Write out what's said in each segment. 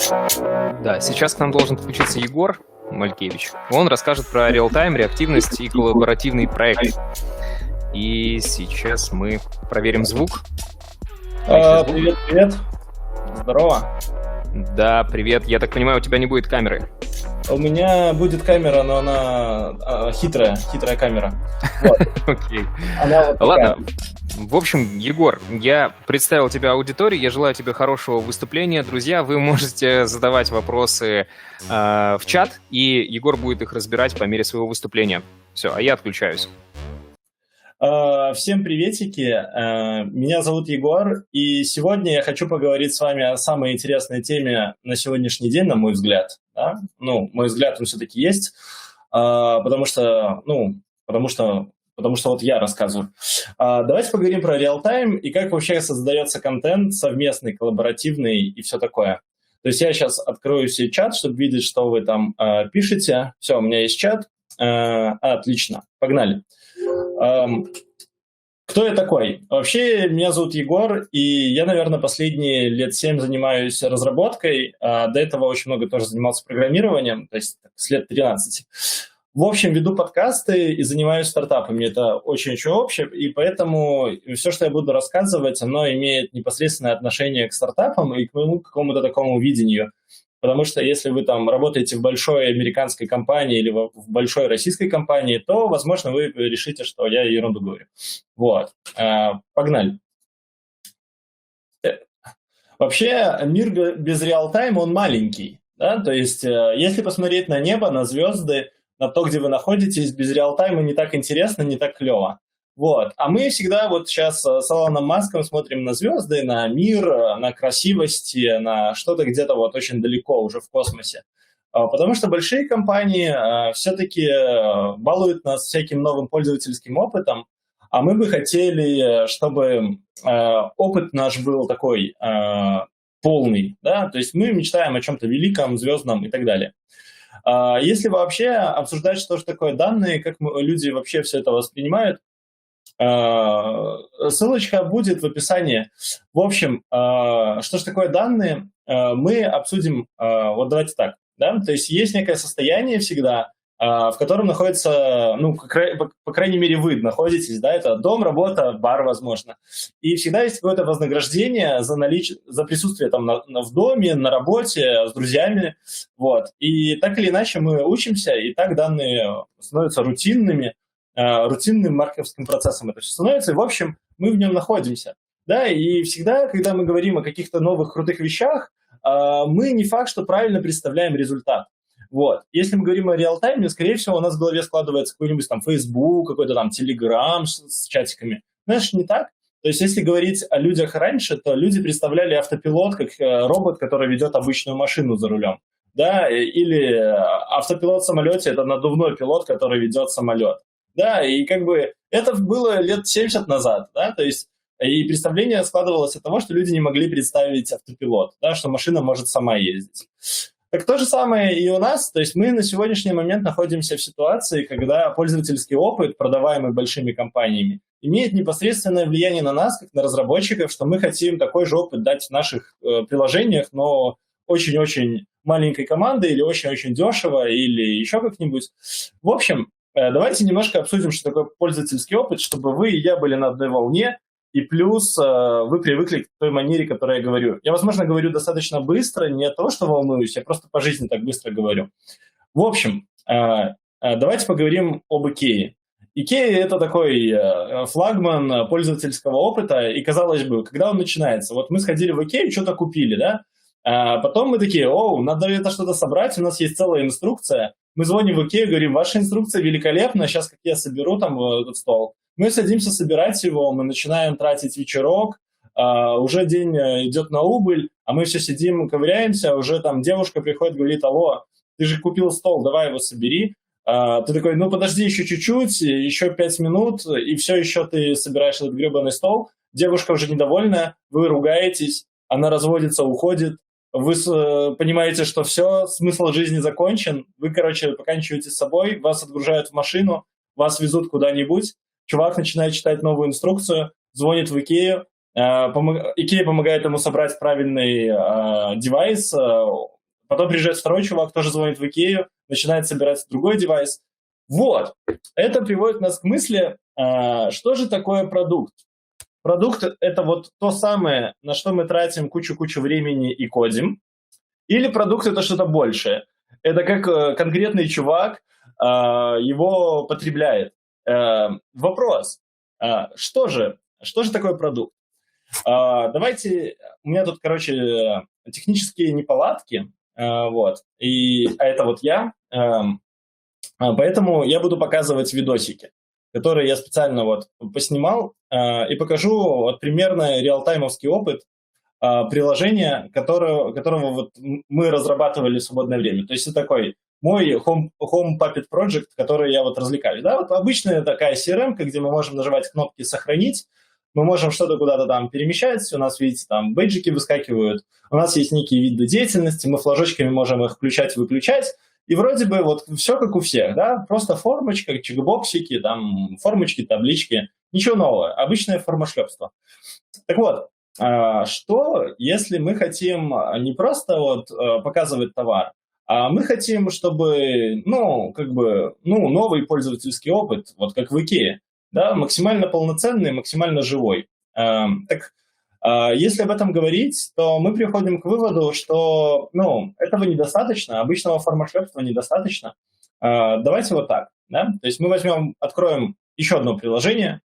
Да, сейчас к нам должен подключиться Егор Малькевич. Он расскажет про реал-тайм, реактивность и коллаборативный проект. И сейчас мы проверим звук. Привет, привет. Здорово. Да, привет. Я так понимаю, у тебя не будет камеры. У меня будет камера, но она хитрая камера. Вот. Окей. Она вот Ладно. В общем, Егор, я представил тебя аудитории, я желаю тебе хорошего выступления. Друзья, вы можете задавать вопросы в чат, и Егор будет их разбирать по мере своего выступления. Все, а я отключаюсь. Всем приветики, меня зовут Егор, и сегодня я хочу поговорить с вами о самой интересной теме на сегодняшний день, на мой взгляд. Да? Ну, мой взгляд, он все-таки есть, потому что вот я рассказываю. Давайте поговорим про реал-тайм и как вообще создается контент совместный, коллаборативный и все такое. То есть я сейчас открою себе чат, чтобы видеть, что вы там пишете. Все, у меня есть чат. Отлично, погнали. Кто я такой? Вообще, меня зовут Егор, и я, наверное, последние лет 7 занимаюсь разработкой. До этого очень много тоже занимался программированием, то есть с лет 13. В общем, веду подкасты и занимаюсь стартапами. Это очень-очень общее, и поэтому все, что я буду рассказывать, оно имеет непосредственное отношение к стартапам и к моему какому-то такому видению. Потому что если вы там работаете в большой американской компании или в большой российской компании, то, возможно, вы решите, что я ерунду говорю. Вот. Погнали. Вообще, мир без реал-тайма, он маленький. Да? То есть, если посмотреть на небо, на звезды, на то, где вы находитесь, без реал-тайма не так интересно, не так клево. Вот. А мы всегда вот сейчас с Илоном Маском смотрим на звезды, на мир, на красивости, на что-то где-то вот очень далеко уже в космосе. Потому что большие компании все-таки балуют нас всяким новым пользовательским опытом, а мы бы хотели, чтобы опыт наш был такой полный, да, то есть мы мечтаем о чем-то великом, звездном и так далее. Если вообще обсуждать, что же такое данные, как люди вообще все это воспринимают, ссылочка будет в описании. В общем, что же такое данные, мы обсудим, вот давайте так, да, то есть есть некое состояние всегда, в котором находится, ну, по крайней мере, вы находитесь, да, это дом, работа, бар, возможно. И всегда есть какое-то вознаграждение за присутствие там в доме, на работе, с друзьями, вот. И так или иначе мы учимся, и так данные становятся рутинным маркетинговым процессом это все становится, и, в общем, мы в нем находимся. Да, и всегда, когда мы говорим о каких-то новых крутых вещах, мы не факт, что правильно представляем результат. Вот. Если мы говорим о реал-тайме, скорее всего, у нас в голове складывается какой-нибудь там Facebook, какой-то там Telegram с чатиками. Знаешь, не так? То есть, если говорить о людях раньше, то люди представляли автопилот как робот, который ведет обычную машину за рулем. Да? Или автопилот в самолете – это надувной пилот, который ведет самолет. Да, и как бы это было лет 70 назад, да, то есть и представление складывалось от того, что люди не могли представить автопилот, да, что машина может сама ездить. Так то же самое и у нас, то есть мы на сегодняшний момент находимся в ситуации, когда пользовательский опыт, продаваемый большими компаниями, имеет непосредственное влияние на нас, как на разработчиков, что мы хотим такой же опыт дать в наших приложениях, но очень-очень маленькой командой или очень-очень дешево, или еще как-нибудь. В общем, давайте немножко обсудим, что такое пользовательский опыт, чтобы вы и я были на одной волне, и плюс вы привыкли к той манере, которую я говорю. Я, возможно, говорю достаточно быстро, не от того, что волнуюсь, я просто по жизни так быстро говорю. В общем, давайте поговорим об IKEA. IKEA – это такой флагман пользовательского опыта, и, казалось бы, когда он начинается? Вот мы сходили в IKEA, что-то купили, да? Потом мы такие, надо это что-то собрать, у нас есть целая инструкция. Мы звоним в IKEA, говорим, ваша инструкция великолепна, сейчас как я соберу там этот стол. Мы садимся собирать его, мы начинаем тратить вечерок, уже день идет на убыль, а мы все сидим, ковыряемся, уже там девушка приходит, говорит, алло, ты же купил стол, давай его собери. Ты такой, ну подожди еще чуть-чуть, еще 5 минут, и все еще ты собираешь этот гребаный стол. Девушка уже недовольна, вы ругаетесь, она разводится, уходит. Вы понимаете, что все, смысл жизни закончен, вы, поканчиваете с собой, вас отгружают в машину, вас везут куда-нибудь, чувак начинает читать новую инструкцию, звонит в IKEA, IKEA помогает ему собрать правильный девайс, потом приезжает второй чувак, тоже звонит в IKEA, начинает собирать другой девайс. Вот. Это приводит нас к мысли, что же такое продукт? Продукт – это вот то самое, на что мы тратим кучу-кучу времени и кодим, или продукт – это что-то большее? Это как конкретный чувак его потребляет. Вопрос, что же такое продукт? Давайте, у меня тут, короче, технические неполадки, вот, а это вот я, поэтому я буду показывать видосики, которые я специально вот поснимал, и покажу вот примерно реалтаймовский опыт приложения, которого вот мы разрабатывали в свободное время. То есть это такой мой home puppet project, который я вот развлекаюсь. Да? Вот обычная такая CRM, где мы можем нажимать кнопки «Сохранить», мы можем что-то куда-то там перемещать, у нас, видите, там бейджики выскакивают, у нас есть некие виды деятельности, мы флажочками можем их включать-выключать, и вроде бы вот все как у всех, да, просто формочка, чекбоксики, там формочки, таблички, ничего нового, обычное формошлепство. Так вот, что, если мы хотим не просто вот показывать товар, а мы хотим, чтобы, новый пользовательский опыт, вот как в IKEA, да, максимально полноценный, максимально живой. Если об этом говорить, то мы приходим к выводу, что, этого недостаточно, обычного формошлепства недостаточно. Давайте вот так, да, то есть мы откроем еще одно приложение.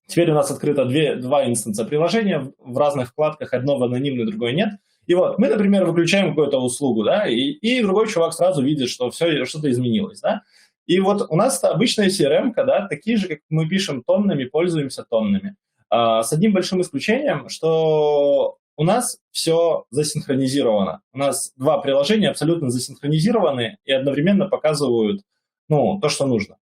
Теперь у нас открыто два инстанса приложения в разных вкладках, одно в анонимной, другое нет. И вот мы, например, выключаем какую-то услугу, да, и другой чувак сразу видит, что что-то изменилось, да. И вот у нас обычная CRM-ка, да, такие же, как мы пишем тоннами, пользуемся тоннами. С одним большим исключением, что у нас все засинхронизировано. У нас два приложения абсолютно засинхронизированы и одновременно показывают, то, что нужно.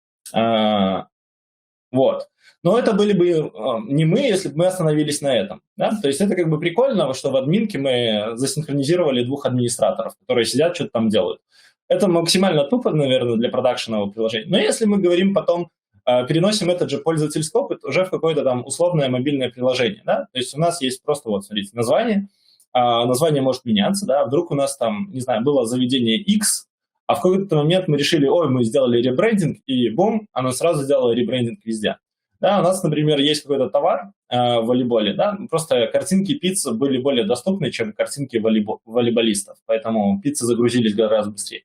Вот. Но это были бы не мы, если бы мы остановились на этом. Да? То есть это как бы прикольно, что в админке мы засинхронизировали двух администраторов, которые сидят, что-то там делают. Это максимально тупо, наверное, для продакшенового приложения. Но если мы говорим потом, переносим этот же пользовательский опыт уже в какое-то там условное мобильное приложение. Да? То есть у нас есть просто, вот, смотрите, название. Название может меняться. Да? Вдруг у нас там, не знаю, было заведение X, а в какой-то момент мы решили, мы сделали ребрендинг, и бум, оно сразу сделало ребрендинг везде. Да, у нас, например, есть какой-то товар в волейболе, да, просто картинки пиццы были более доступны, чем картинки волейболистов, поэтому пиццы загрузились гораздо быстрее.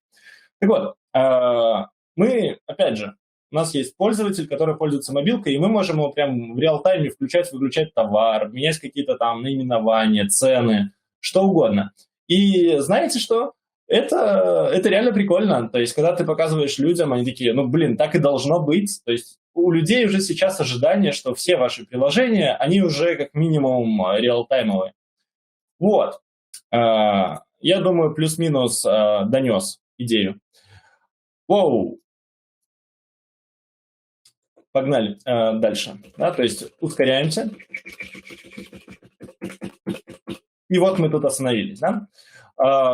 Так вот, мы, опять же, у нас есть пользователь, который пользуется мобилкой, и мы можем его прям в реал-тайме включать-выключать товар, менять какие-то там наименования, цены, что угодно. И знаете что? Это реально прикольно. То есть, когда ты показываешь людям, они такие, так и должно быть. То есть, у людей уже сейчас ожидание, что все ваши приложения, они уже как минимум реал-таймовые. Вот. Я думаю, плюс-минус донес идею. Воу. Погнали дальше. Да, то есть, ускоряемся. И вот мы тут остановились, да?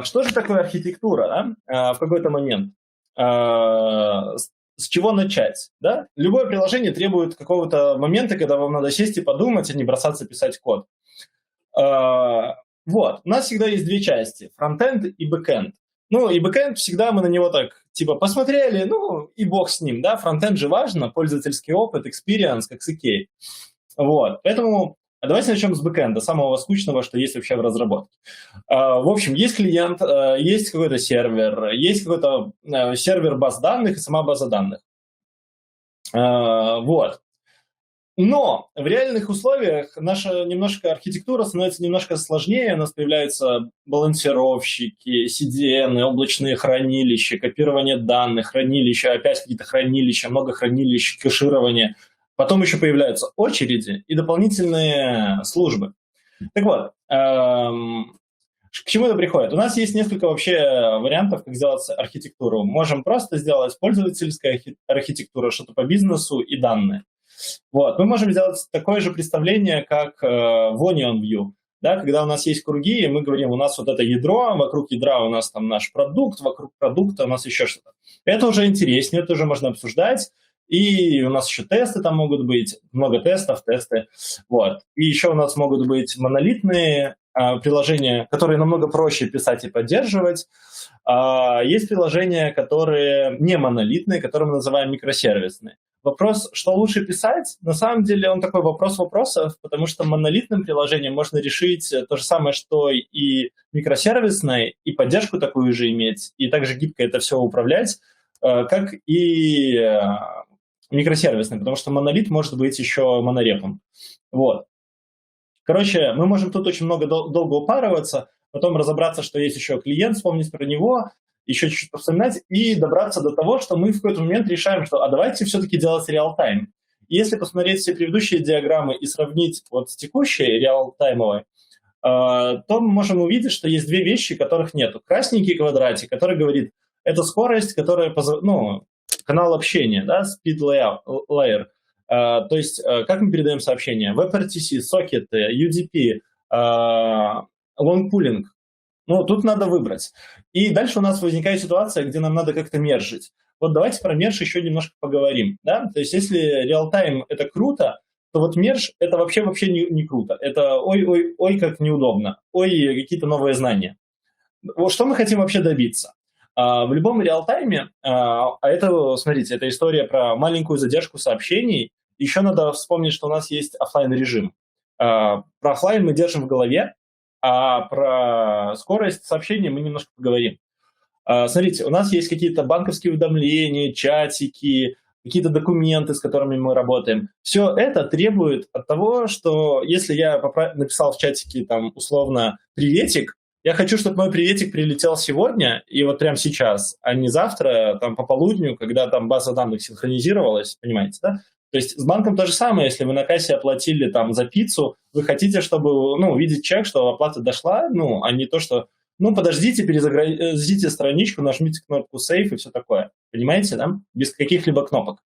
Что же такое архитектура, да? В какой-то момент? С чего начать, да? Любое приложение требует какого-то момента, когда вам надо сесть и подумать, а не бросаться писать код. Вот, у нас всегда есть две части, фронтенд и бэкенд. И бэкенд всегда мы на него так, посмотрели, и бог с ним, да? Фронтенд же важно, пользовательский опыт, experience, как с IKEA. Вот, поэтому... Давайте начнем с бэкэнда, самого скучного, что есть вообще в разработке. В общем, есть клиент, есть какой-то сервер, есть какой-то сервер баз данных и сама база данных. Вот. Но в реальных условиях наша немножко архитектура становится немножко сложнее, у нас появляются балансировщики, CDN, облачные хранилища, копирование данных, хранилища, опять какие-то хранилища, много хранилищ, кэширование. Потом еще появляются очереди и дополнительные службы. Так вот, к чему это приходит? У нас есть несколько вообще вариантов, как сделать архитектуру. Можем просто сделать пользовательскую архитектуру, что-то по бизнесу и данные. Вот. Мы можем сделать такое же представление, как в Onion View. Да, когда у нас есть круги, и мы говорим, у нас вот это ядро, вокруг ядра у нас там наш продукт, вокруг продукта у нас еще что-то. Это уже интереснее, это уже можно обсуждать. И у нас еще тесты там могут быть, много тестов, тесты. Вот. И еще у нас могут быть монолитные приложения, которые намного проще писать и поддерживать. Есть приложения, которые не монолитные, которые мы называем микросервисные. Вопрос, что лучше писать, на самом деле он такой вопрос вопросов, потому что монолитным приложением можно решить то же самое, что и микросервисное, и поддержку такую же иметь, и также гибко это все управлять, как и микросервисный, потому что монолит может быть еще монорепом. Вот. Короче, мы можем тут очень много долго упарываться, потом разобраться, что есть еще клиент, вспомнить про него, еще чуть-чуть повспоминать и добраться до того, что мы в какой-то момент решаем, что давайте все-таки делать реал-тайм. Если посмотреть все предыдущие диаграммы и сравнить вот с текущей реал-таймовой, то мы можем увидеть, что есть две вещи, которых нету. Красненький квадратик, который говорит, это скорость, которая, канал общения, да, speed layer. То есть, как мы передаем сообщения? WebRTC, сокеты, UDP, long pooling. Ну, тут надо выбрать. И дальше у нас возникает ситуация, где нам надо как-то мержить. Вот давайте про мерж еще немножко поговорим. Да? То есть, если реал-тайм – это круто, то вот мерж – это вообще не круто. Это ой, как неудобно. Ой, какие-то новые знания. Вот что мы хотим вообще добиться? В любом реал-тайме, это, смотрите, это история про маленькую задержку сообщений. Еще надо вспомнить, что у нас есть офлайн-режим. Про офлайн мы держим в голове, а про скорость сообщений мы немножко поговорим. Смотрите, у нас есть какие-то банковские уведомления, чатики, какие-то документы, с которыми мы работаем. Все это требует от того, что если я написал в чатике там условно «приветик», я хочу, чтобы мой приветик прилетел сегодня и вот прямо сейчас, а не завтра, там по полудню, когда там база данных синхронизировалась, понимаете, да? То есть с банком то же самое, если вы на кассе оплатили там за пиццу, вы хотите, чтобы, увидеть чек, что оплата дошла, а не то, что, подождите, перезагрузите страничку, нажмите кнопку Save и все такое. Понимаете, да? Без каких-либо кнопок.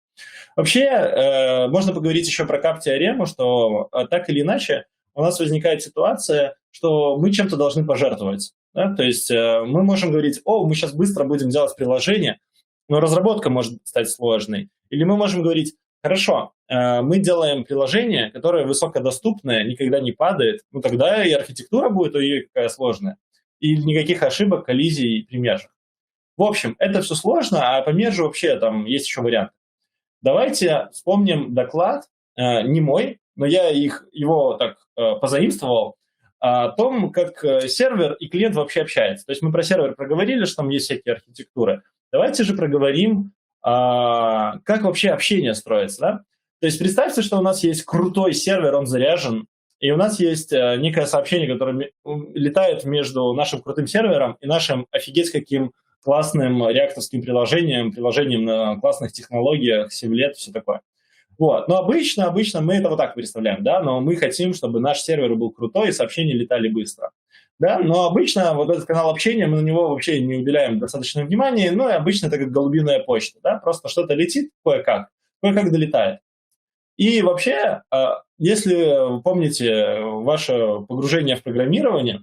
Вообще, можно поговорить еще про кап-теорему, что так или иначе у нас возникает ситуация, что мы чем-то должны пожертвовать. Да? То есть мы можем говорить, мы сейчас быстро будем делать приложение, но разработка может стать сложной. Или мы можем говорить, хорошо, мы делаем приложение, которое высокодоступное, никогда не падает, тогда и архитектура будет какая сложная, и никаких ошибок, коллизий при мержах. В общем, это все сложно, а по мержу вообще там есть еще варианты. Давайте вспомним доклад, не мой, но я его так позаимствовал, о том, как сервер и клиент вообще общаются. То есть мы про сервер проговорили, что там есть всякие архитектуры. Давайте же проговорим, как вообще общение строится. Да? То есть представьте, что у нас есть крутой сервер, он заряжен, и у нас есть некое сообщение, которое летает между нашим крутым сервером и нашим офигеть каким классным реакторским приложением на классных технологиях, симулет, все такое. Вот. Но обычно мы это вот так представляем, да, но мы хотим, чтобы наш сервер был крутой и сообщения летали быстро. Да, но обычно вот этот канал общения, мы на него вообще не уделяем достаточно внимания, и обычно это как голубиная почта, да, просто что-то летит кое-как долетает. И вообще, если вы помните ваше погружение в программирование,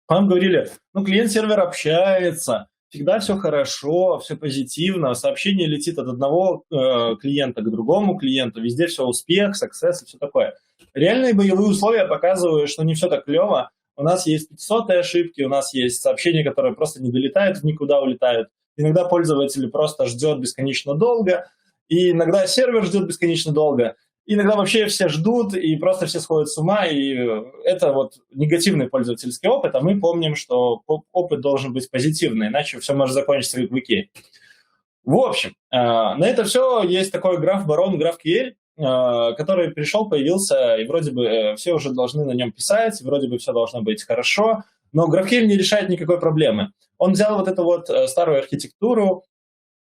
вам говорили, клиент-сервер общается, всегда все хорошо, все позитивно, сообщение летит от одного клиента к другому клиенту, везде все успех, success и все такое. Реальные боевые условия показывают, что не все так клево. У нас есть 500-е ошибки, у нас есть сообщения, которые просто не долетают, в никуда улетают. Иногда пользователь просто ждет бесконечно долго, и иногда сервер ждет бесконечно долго. Иногда вообще все ждут, и просто все сходят с ума, и это вот негативный пользовательский опыт, а мы помним, что опыт должен быть позитивный, иначе все может закончиться как в Икее. В общем, на это все есть такой граф Барон, GraphQL, который появился, и вроде бы все уже должны на нем писать, вроде бы все должно быть хорошо, но GraphQL не решает никакой проблемы. Он взял вот эту вот старую архитектуру.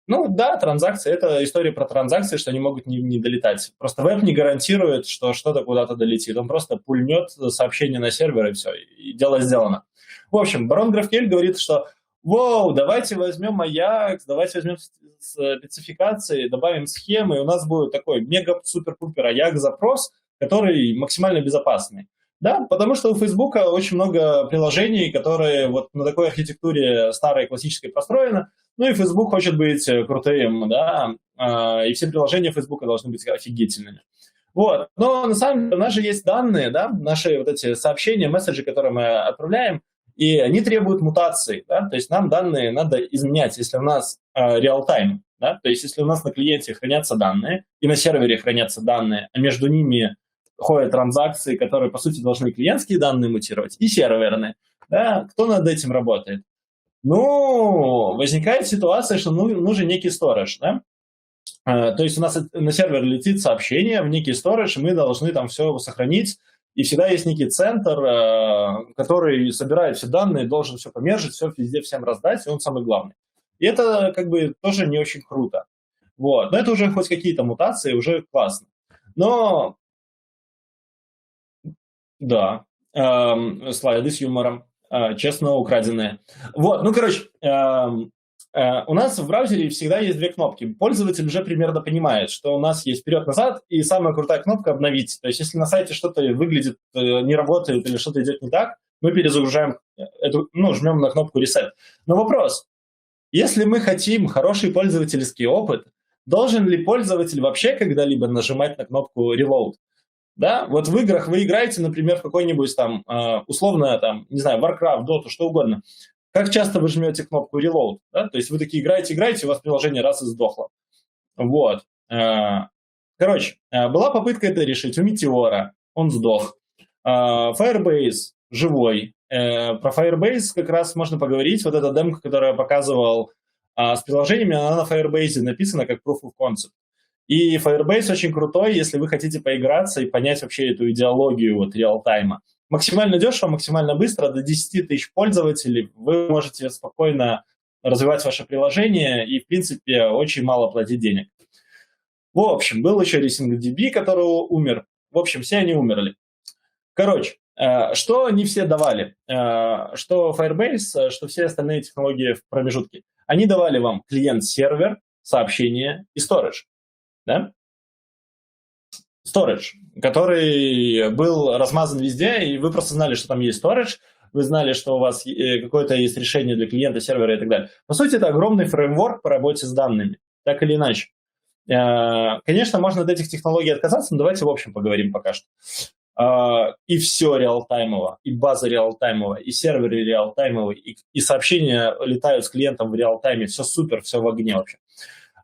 Да, транзакции – это история про транзакции, что они могут не долетать. Просто веб не гарантирует, что что-то куда-то долетит. Он просто пульнет сообщение на сервер, и все, и дело сделано. В общем, барон GraphQL говорит, что давайте возьмем Ajax, давайте возьмем спецификации, добавим схемы, и у нас будет такой мега-супер-пупер Ajax-запрос, который максимально безопасный. Да, потому что у Facebook очень много приложений, которые вот на такой архитектуре старой классической построены, Ну и Facebook хочет быть крутым, да, и все приложения Facebook должны быть офигительными. Вот. Но на самом деле у нас же есть данные, да, наши вот эти сообщения, месседжи, которые мы отправляем, и они требуют мутации, да, то есть нам данные надо изменять, если у нас real-time, да, то есть если у нас на клиенте хранятся данные, и на сервере хранятся данные, а между ними ходят транзакции, которые, по сути, должны клиентские данные мутировать, и серверные, да, кто над этим работает? Ну, возникает ситуация, что нужен некий сторож, да, то есть у нас на сервер летит сообщение в некий storage, и мы должны там все сохранить, и всегда есть некий центр, который собирает все данные, должен все помержить, все везде всем раздать, и он самый главный. И это как бы тоже не очень круто. Вот. Но это уже хоть какие-то мутации, уже классно. Но, да, слайды с юмором, честно украденные. Вот, ну, короче, у нас в браузере всегда есть две кнопки. Пользователь уже примерно понимает, что у нас есть вперед-назад и самая крутая кнопка «Обновить». То есть если на сайте что-то выглядит, не работает или что-то идет не так, мы перезагружаем эту, ну, жмем на кнопку «Reset». Но вопрос. Если мы хотим хороший пользовательский опыт, должен ли пользователь вообще когда-либо нажимать на кнопку «Reload»? Да, вот в играх вы играете, например, в какой-нибудь там, условно, там, не знаю, Warcraft, Dota, что угодно. Как часто вы жмете кнопку Reload? Да? То есть вы такие играете, у вас приложение раз и сдохло. Вот. Короче, была попытка это решить у Meteor, он сдох. Firebase живой. Про Firebase как раз можно поговорить. Вот эта демка, которую я показывал с приложениями, она на Firebase написана как Proof of Concept. И Firebase очень крутой, если вы хотите поиграться и понять вообще эту идеологию вот реал-тайма. Максимально дешево, максимально быстро, до 10 тысяч пользователей вы можете спокойно развивать ваше приложение и, в принципе, очень мало платить денег. В общем, был еще RacingDB, который умер. В общем, все они умерли. Короче, что не все давали? Что Firebase, что все остальные технологии в промежутке. Они давали вам клиент-сервер, сообщение и storage. Да? Storage, который был размазан везде, и вы просто знали, что там есть storage, вы знали, что у вас какое-то есть решение для клиента, сервера и так далее. По сути, это огромный фреймворк по работе с данными, так или иначе. Конечно, можно от этих технологий отказаться, но давайте в общем поговорим пока что. И все реалтаймово, и база реалтаймовая, и серверы реалтаймовые, и сообщения летают с клиентом в реалтайме, все супер, все в огне вообще.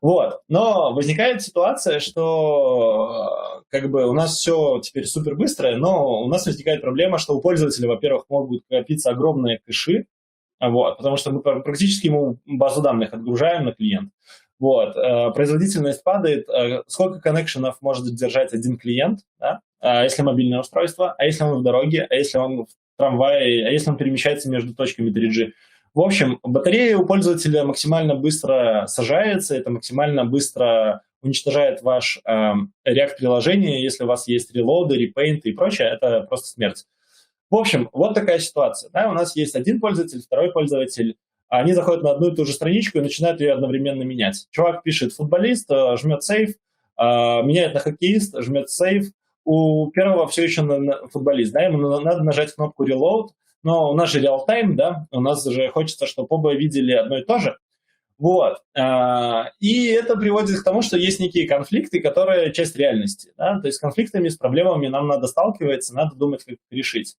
Вот. Но возникает ситуация, что как бы у нас все теперь супер быстрое, но у нас возникает проблема, что у пользователя, во-первых, могут копиться огромные кэши, вот, потому что мы практически ему базу данных отгружаем на клиент. Вот. Производительность падает. Сколько коннекшенов может держать один клиент, да? Если мобильное устройство, а если он в дороге, а если он в трамвае, а если он перемещается между точками 3G. В общем, батарея у пользователя максимально быстро сажается, это максимально быстро уничтожает ваш React-приложение, если у вас есть релоды, репейнты и прочее, это просто смерть. В общем, вот такая ситуация. Да? У нас есть один пользователь, второй пользователь, они заходят на одну и ту же страничку и начинают ее одновременно менять. Чувак пишет футболист, жмет сейв, меняет на хоккеист, жмет сейв. У первого все еще футболист, да, ему надо нажать кнопку reload, но у нас же реал-тайм, да, у нас же хочется, чтобы оба видели одно и то же. Вот. И это приводит к тому, что есть некие конфликты, которые часть реальности. Да? То есть с конфликтами, с проблемами нам надо сталкиваться, надо думать, как их решить.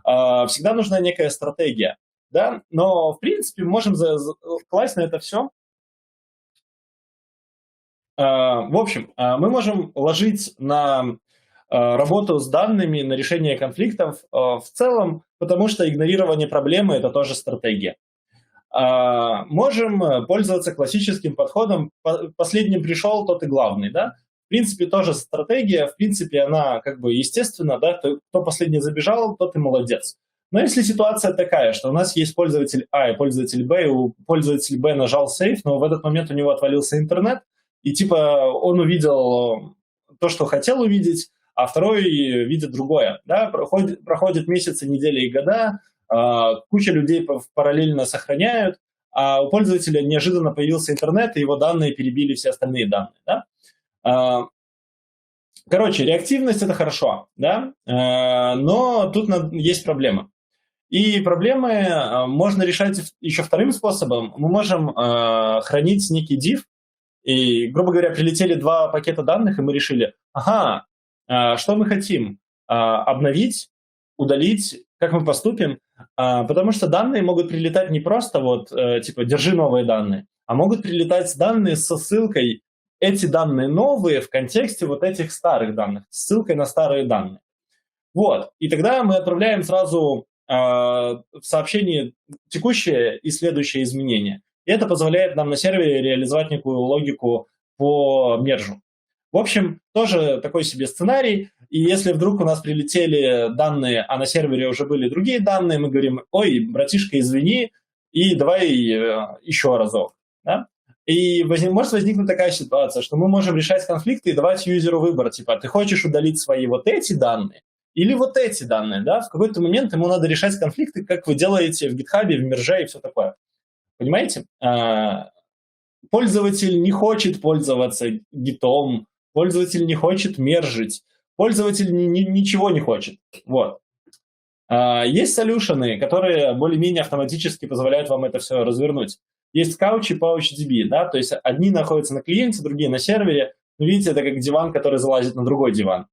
Всегда нужна некая стратегия. Да? Но, в принципе, мы можем класть на это все. В общем, мы можем ложить на работу с данными, на решение конфликтов в целом, потому что игнорирование проблемы – это тоже стратегия. Можем пользоваться классическим подходом «последним пришел, тот и главный». Да? В принципе, тоже стратегия, в принципе, она как бы естественна, да? Кто последний забежал, тот и молодец. Но если ситуация такая, что у нас есть пользователь А и пользователь Б, и у пользователя Б нажал сейф, но в этот момент у него отвалился интернет, и типа он увидел то, что хотел увидеть, а второй видит другое. Да? Проходят месяцы, недели и года, куча людей параллельно сохраняют, а у пользователя неожиданно появился интернет, и его данные перебили все остальные данные. Да? Короче, реактивность – это хорошо, да? Но тут есть проблема. И проблемы можно решать еще вторым способом. Мы можем хранить некий div, и, грубо говоря, прилетели два пакета данных, и мы решили, ага, что мы хотим? Обновить, удалить, как мы поступим? Потому что данные могут прилетать не просто вот, типа, держи новые данные, а могут прилетать данные со ссылкой эти данные новые в контексте вот этих старых данных, с ссылкой на старые данные. Вот, и тогда мы отправляем сразу в сообщении текущее и следующее изменение. И это позволяет нам на сервере реализовать некую логику по мержу. В общем, тоже такой себе сценарий. И если вдруг у нас прилетели данные, а на сервере уже были другие данные, мы говорим, ой, братишка, извини, и давай еще разок. Да? И может возникнуть такая ситуация, что мы можем решать конфликты и давать юзеру выбор. Типа, ты хочешь удалить свои вот эти данные или вот эти данные. Да? В какой-то момент ему надо решать конфликты, как вы делаете в GitHub, в мерже и все такое. Понимаете? Пользователь не хочет пользоваться гитом, пользователь не хочет мержить, пользователь ничего не хочет. Вот. Есть солюшены, которые более-менее автоматически позволяют вам это все развернуть. Есть Couch и PouchDB, да, то есть одни находятся на клиенте, другие на сервере. Видите, это как диван, который залазит на другой диван.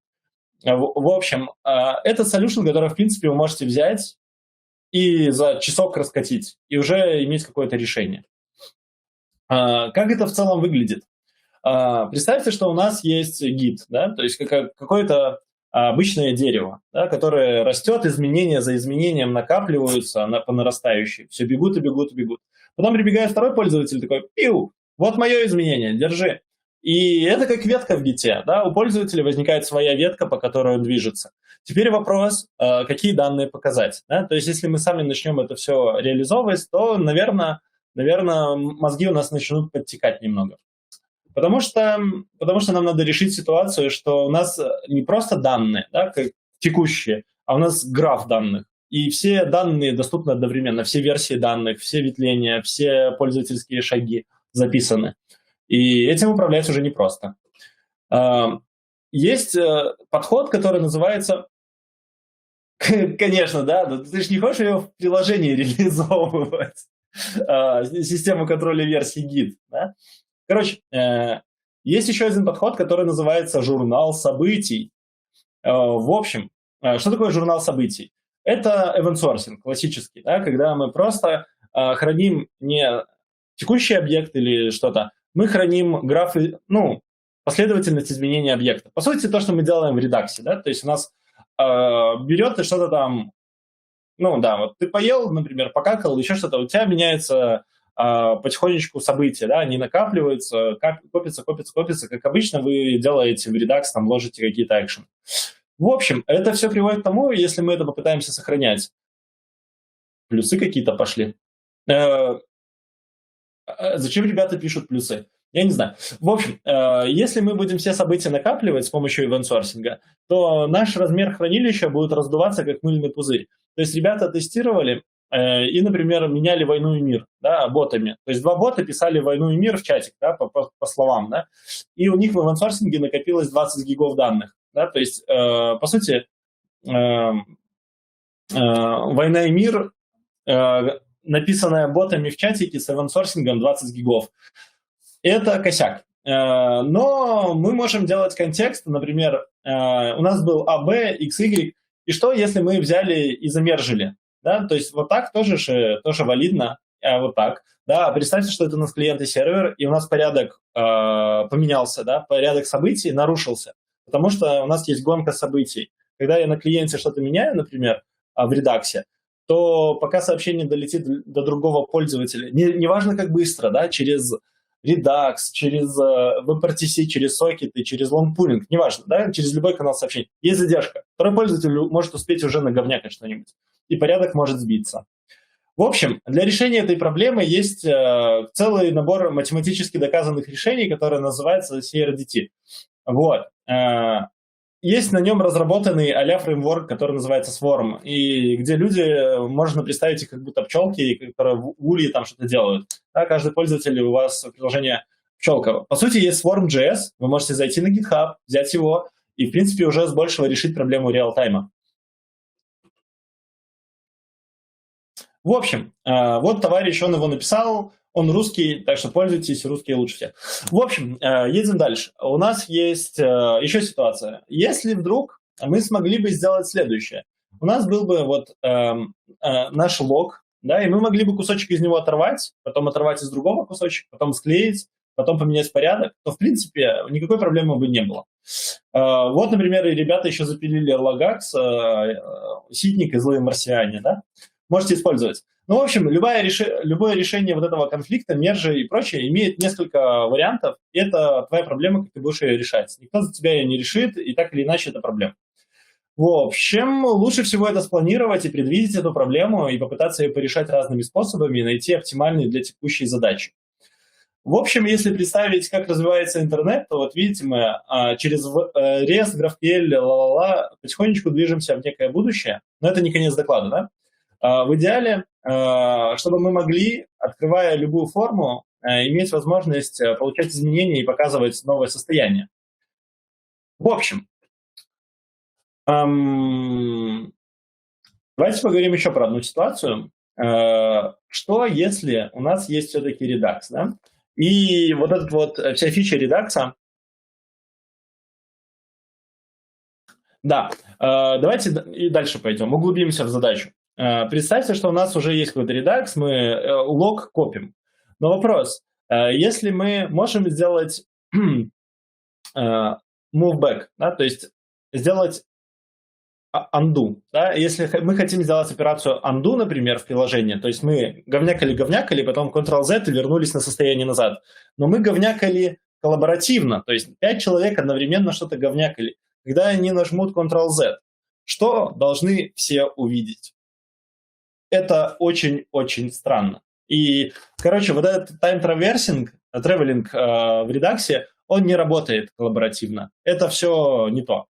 В общем, это solution, который, в принципе, вы можете взять и за часок раскатить, и уже иметь какое-то решение. Как это в целом выглядит? Представьте, что у нас есть гид, да, то есть какое-то обычное дерево, да, которое растет, изменения за изменением накапливаются по нарастающей, все бегут и бегут и бегут. Потом прибегает второй пользователь такой, пиу, вот мое изменение, держи. И это как ветка в гите, да, у пользователя возникает своя ветка, по которой он движется. Теперь вопрос, какие данные показать, да? То есть если мы сами начнем это все реализовывать, то, наверное, мозги у нас начнут подтекать немного. Потому что нам надо решить ситуацию, что у нас не просто данные, да, как текущие, а у нас граф данных. И все данные доступны одновременно, все версии данных, все ветвления, все пользовательские шаги записаны. И этим управлять уже непросто. Есть подход, который называется... Конечно, да, ты же не хочешь ее в приложении реализовывать. Систему контроля версий Git. Да? Короче, есть еще один подход, который называется журнал событий. В общем, что такое журнал событий? Это event sourcing классический, да, когда мы просто храним не текущий объект или что-то, мы храним графы, последовательность изменения объекта. По сути, то, что мы делаем в редаксе, да, то есть у нас берет и что-то там, вот ты поел, например, покакал, еще что-то, у тебя меняется потихонечку события, да, они накапливаются, копятся, как обычно вы делаете в Redux, там ложите какие-то экшены. В общем, это все приводит к тому, если мы это попытаемся сохранять. Плюсы какие-то пошли. Зачем ребята пишут плюсы? Я не знаю. В общем, если мы будем все события накапливать с помощью event-сорсинга, то наш размер хранилища будет раздуваться, как мыльный пузырь. То есть ребята тестировали и, например, меняли «Войну и мир», да, ботами. То есть два бота писали «Войну и мир» в чатик, да, по словам, да, и у них в event-сорсинге накопилось 20 гигов данных. Да, то есть, по сути, «Война и мир», написанная ботами в чатике с event-сорсингом 20 гигов. Это косяк. Но мы можем делать контекст, например, у нас был A, B, X, Y, и что, если мы взяли и замержили? Да? То есть вот так тоже валидно, вот так. Да? Представьте, что это у нас клиент и сервер, и у нас порядок поменялся, да? Порядок событий нарушился, потому что у нас есть гонка событий. Когда я на клиенте что-то меняю, например, в редаксе, то пока сообщение долетит до другого пользователя, неважно как быстро, да, через Redux, через WebRTC, через сокеты, через лонгпулинг, неважно, да, через любой канал сообщений. Есть задержка. Второй пользователь может успеть уже наговнякать что-нибудь, и порядок может сбиться. В общем, для решения этой проблемы есть целый набор математически доказанных решений, которые называются CRDT. Вот. Есть на нем разработанный а-ля фреймворк, который называется Swarm, и где люди, можно представить их как будто пчелки, которые в улье там что-то делают. Да, каждый пользователь у вас приложение пчелка. По сути, есть Swarm.js, вы можете зайти на GitHub, взять его и, в принципе, уже с большего решить проблему реал-тайма. В общем, вот товарищ, он его написал, он русский, так что пользуйтесь, русские лучше всех. В общем, едем дальше. У нас есть еще ситуация. Если вдруг мы смогли бы сделать следующее. У нас был бы вот наш лог, да, и мы могли бы кусочек из него оторвать, потом оторвать из другого кусочка, потом склеить, потом поменять порядок, то, в принципе, никакой проблемы бы не было. Вот, например, и ребята еще запилили Erlagax, Ситник и Злые марсиане, да, можете использовать. Ну, в общем, любое решение вот этого конфликта, мержа и прочее имеет несколько вариантов, и это твоя проблема, как ты будешь ее решать. Никто за тебя ее не решит, и так или иначе это проблема. В общем, лучше всего это спланировать и предвидеть эту проблему, и попытаться ее порешать разными способами, и найти оптимальные для текущей задачи. В общем, если представить, как развивается интернет, то вот видите, мы через REST, GraphQL, потихонечку движемся в некое будущее, но это не конец доклада, да? В идеале, чтобы мы могли, открывая любую форму, иметь возможность получать изменения и показывать новое состояние. В общем, давайте поговорим еще про одну ситуацию. Что, если у нас есть все-таки Redux, да? И вот эта вот вся фича Redux. Да, давайте и дальше пойдем, углубимся в задачу. Представьте, что у нас уже есть какой-то Redux, мы лог копим. Но вопрос, если мы можем сделать movback, да, то есть сделать undo, да, если мы хотим сделать операцию undo, например, в приложении, то есть мы говнякали, потом Ctrl-Z и вернулись на состояние назад, но мы говнякали коллаборативно, то есть 5 человек одновременно что-то говнякали. Когда они нажмут Ctrl-Z, что должны все увидеть? Это очень-очень странно. И, короче, вот этот time-traveling в Redux, он не работает коллаборативно. Это все не то.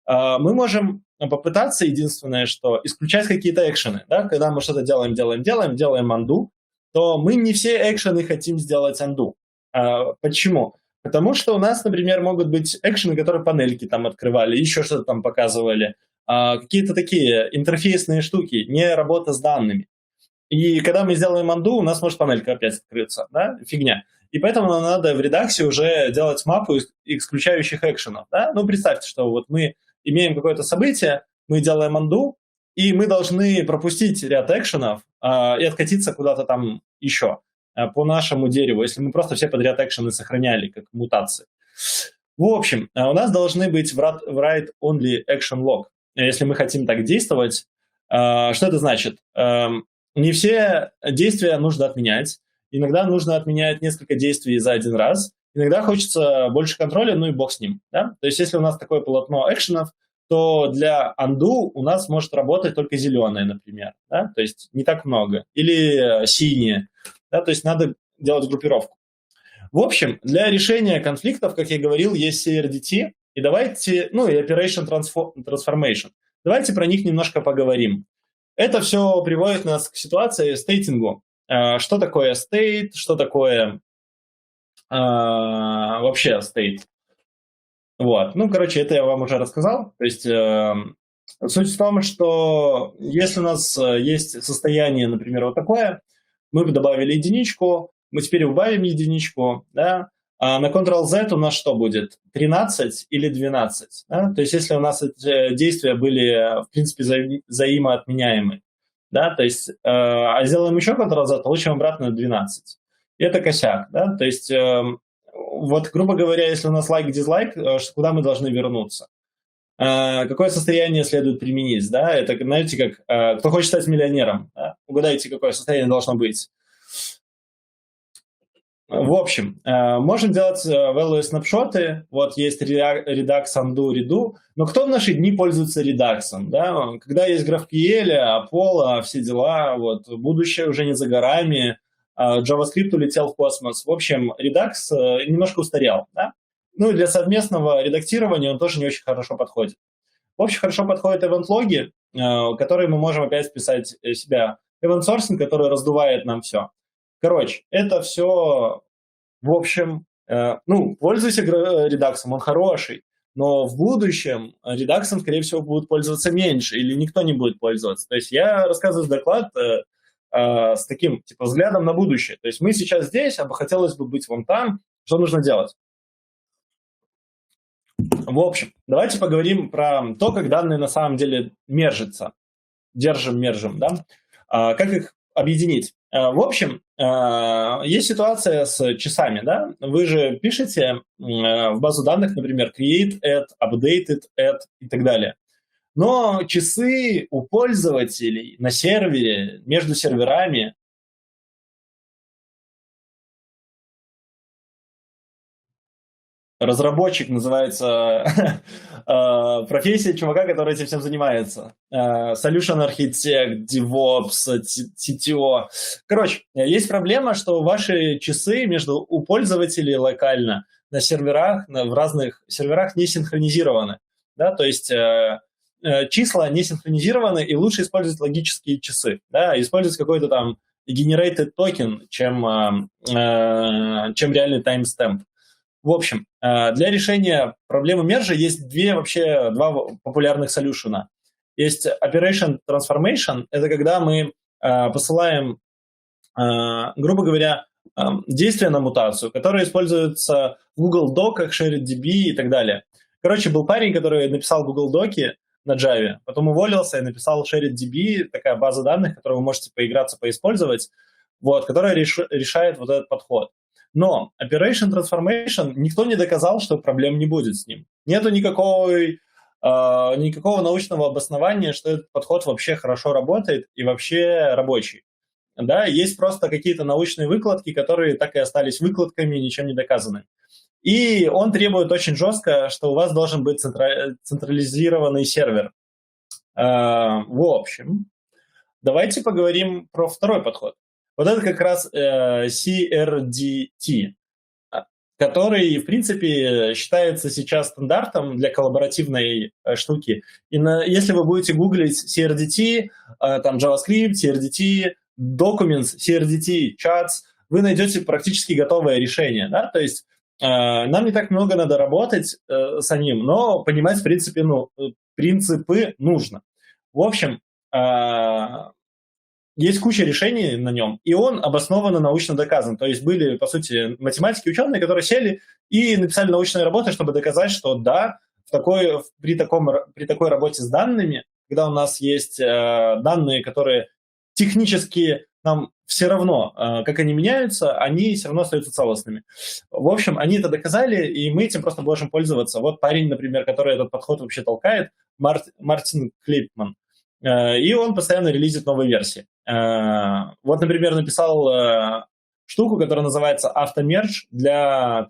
Мы можем попытаться, единственное, что исключать какие-то экшены. Да? Когда мы что-то делаем undo, то мы не все экшены хотим сделать undo. Почему? Потому что у нас, например, могут быть экшены, которые панельки там открывали, еще что-то там показывали, какие-то такие интерфейсные штуки, не работа с данными. И когда мы сделаем undo, у нас может панелька опять открыться, да, фигня. И поэтому нам надо в редаксе уже делать мапу исключающих экшенов, да. Ну, представьте, что вот мы имеем какое-то событие, мы делаем undo, и мы должны пропустить ряд экшенов и откатиться куда-то там еще по нашему дереву, если мы просто все подряд экшены сохраняли, как мутации. В общем, у нас должны быть write-only action log. Если мы хотим так действовать, что это значит? Не все действия нужно отменять. Иногда нужно отменять несколько действий за один раз. Иногда хочется больше контроля, ну и бог с ним. Да? То есть если у нас такое полотно экшенов, то для undo у нас может работать только зеленое, например. Да? То есть не так много. Или синее. Да? То есть надо делать группировку. В общем, для решения конфликтов, как я говорил, есть CRDT, и давайте, ну и Operation Transformation. Давайте про них немножко поговорим. Это все приводит нас к ситуации стейтингу. Что такое state, что такое вообще state. Вот. Ну, короче, это я вам уже рассказал. То есть суть в том, что если у нас есть состояние, например, вот такое, мы бы добавили единичку, мы теперь убавим единичку, да, а на Ctrl-Z у нас что будет? 13 или 12? Да? То есть если у нас эти действия были, в принципе, взаимоотменяемы, да, то есть, сделаем еще Ctrl-Z, получим обратно 12. И это косяк, да, то есть, вот, грубо говоря, если у нас лайк-дизлайк, куда мы должны вернуться? Какое состояние следует применить, да, это, знаете, как, кто хочет стать миллионером, да? Угадайте, какое состояние должно быть. В общем, можем делать value снапшоты, вот есть Redux, Undo, Redo, но кто в наши дни пользуется Redux? Да? Когда есть GraphQL, Apollo, все дела, вот, будущее уже не за горами, JavaScript улетел в космос. В общем, Redux немножко устарел. Да? Ну и для совместного редактирования он тоже не очень хорошо подходит. Очень хорошо подходят event-логи, которые мы можем опять вписать себя. Event-сорсинг, который раздувает нам все. Короче, это все, в общем, ну, пользуйся Redux, он хороший, но в будущем Redux, скорее всего, будут пользоваться меньше, или никто не будет пользоваться. То есть я рассказываю доклад с таким типа взглядом на будущее. То есть мы сейчас здесь, а бы хотелось бы быть вон там. Что нужно делать? В общем, давайте поговорим про то, как данные на самом деле мержатся. Мержим, да? Как их объединить? В общем, есть ситуация с часами, да? Вы же пишете в базу данных, например, create add, updated add и так далее. Но часы у пользователей на сервере, между серверами, разработчик называется профессия чувака, который этим всем занимается. Solution Architect, DevOps, CTO. Короче, есть проблема, что ваши часы у пользователей локально на серверах, в разных серверах не синхронизированы. Да? То есть числа не синхронизированы, и лучше использовать логические часы. Да? Использовать какой-то там generated токен, чем реальный timestamp. В общем, для решения проблемы мержа есть два популярных солюшена. Есть Operation Transformation, это когда мы посылаем, грубо говоря, действия на мутацию, которые используются в Google Doc'ах, SharedDB и так далее. Короче, был парень, который написал Google Доки на Java, потом уволился и написал SharedDB, такая база данных, которую вы можете поиграться, поиспользовать, которая решает вот этот подход. Но Operation Transformation никто не доказал, что проблем не будет с ним. Нету никакого научного обоснования, что этот подход вообще хорошо работает и вообще рабочий. Да, есть просто какие-то научные выкладки, которые так и остались выкладками, ничем не доказаны. И он требует очень жестко, что у вас должен быть централизированный сервер. В общем, давайте поговорим про второй подход. Вот это как раз CRDT, который, в принципе, считается сейчас стандартом для коллаборативной штуки. И если вы будете гуглить CRDT, там JavaScript, CRDT, Documents, CRDT, Chats, вы найдете практически готовое решение. Да? То есть нам не так много надо работать самим, но понимать, в принципе, принципы нужно. В общем, есть куча решений на нем, и он обоснованно научно доказан. То есть были, по сути, математики, ученые, которые сели и написали научные работы, чтобы доказать, что да, при такой работе с данными, когда у нас есть данные, которые технически нам все равно, как они меняются, они все равно остаются целостными. В общем, они это доказали, и мы этим просто можем пользоваться. Вот парень, например, который этот подход вообще толкает, Мартин Клейпман, и он постоянно релизит новые версии. Вот, например, написал штуку, которая называется AutoMerge для